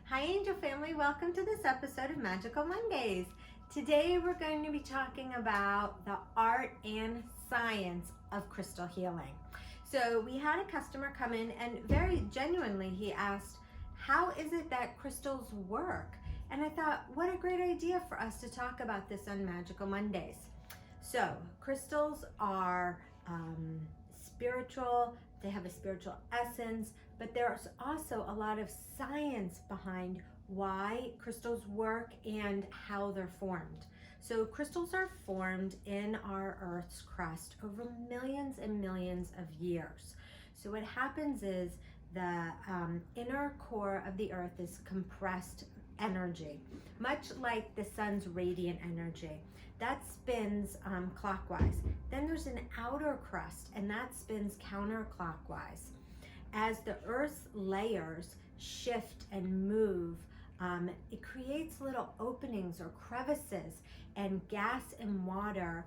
Hi Angel family, welcome to this episode of Magical Mondays. Today we're going to be talking about the art and science of crystal healing. So we had a customer come in and very genuinely he asked, how is it that crystals work? And I thought, what a great idea for us to talk about this on Magical Mondays. So crystals are spiritual, they have a spiritual essence, but there's also a lot of science behind why crystals work and how they're formed. So crystals are formed in our Earth's crust over millions and millions of years. So what happens is the inner core of the Earth is compressed energy, much like the sun's radiant energy. That spins clockwise. Then there's an outer crust, and that spins counterclockwise. As the Earth's layers shift and move, it creates little openings or crevices, and gas and water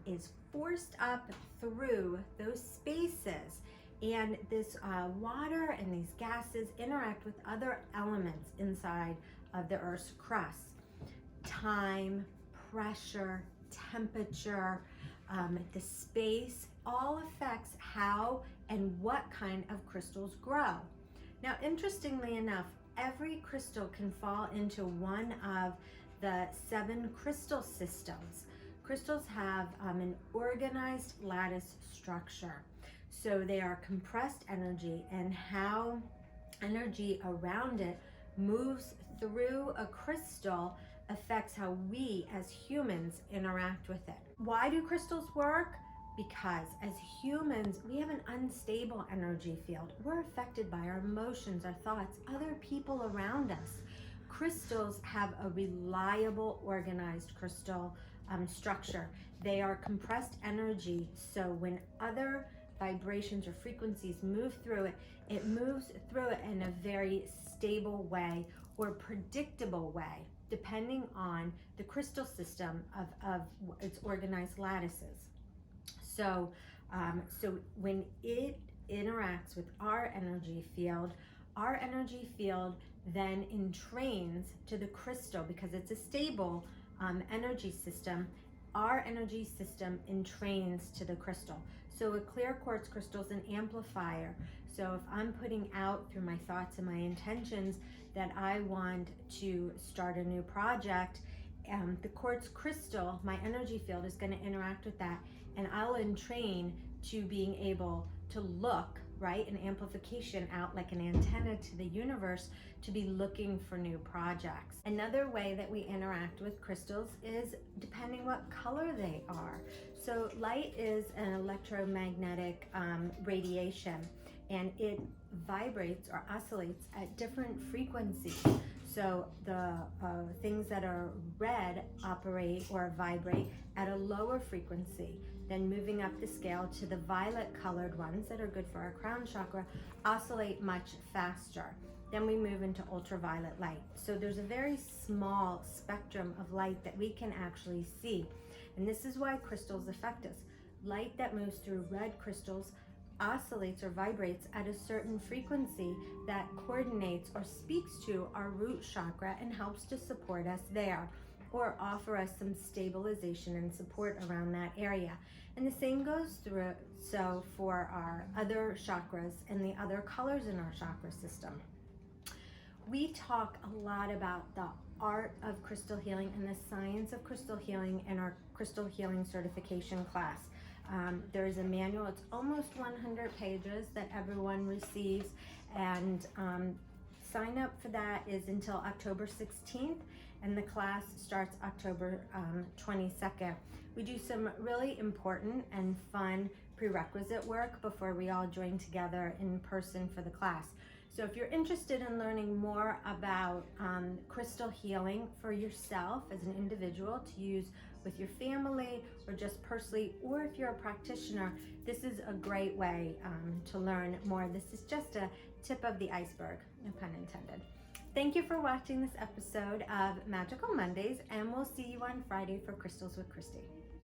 is forced up through those spaces. And this water and these gases interact with other elements inside of the Earth's crust. Time, pressure, temperature, the space, all affects how and what kind of crystals grow. Now, interestingly enough, every crystal can fall into one of the 7 crystal systems. Crystals have an organized lattice structure. So they are compressed energy, and how energy around it moves through a crystal affects how we as humans interact with it. Why do crystals work? Because as humans, we have an unstable energy field. We're affected by our emotions, our thoughts, other people around us. Crystals have a reliable, organized crystal structure. They are compressed energy, so when other vibrations or frequencies move through it, it moves through it in a very stable way or predictable way, depending on the crystal system of its organized lattices. So when it interacts with our energy field then entrains to the crystal, because it's a stable energy system. Our energy system entrains to the crystal. So a clear quartz crystal is an amplifier. So if I'm putting out through my thoughts and my intentions that I want to start a new project, the quartz crystal, my energy field, is going to interact with that, and I'll entrain to being able to look, right, an amplification out like an antenna to the universe, to be looking for new projects. Another way that we interact with crystals is depending what color they are. So light is an electromagnetic radiation, and it vibrates or oscillates at different frequencies. So the things that are red operate or vibrate at a lower frequency. Then moving up the scale to the violet colored ones that are good for our crown chakra oscillate much faster. Then we move into ultraviolet light. So there's a very small spectrum of light that we can actually see. And this is why crystals affect us. Light that moves through red crystals oscillates or vibrates at a certain frequency that coordinates or speaks to our root chakra and helps to support us there, or offer us some stabilization and support around that area. And the same goes through so for our other chakras and the other colors in our chakra system. We talk a lot about the art of crystal healing and the science of crystal healing in our crystal healing certification class. There's a manual, it's almost 100 pages that everyone receives, and sign up for that is until October 16th, and the class starts October 22nd. We do some really important and fun prerequisite work before we all join together in person for the class. So if you're interested in learning more about crystal healing for yourself as an individual to use with your family or just personally, or if you're a practitioner, this is a great way to learn more. This is just a tip of the iceberg, no pun intended. Thank you for watching this episode of Magical Mondays, and we'll see you on Friday for Crystals with Christy.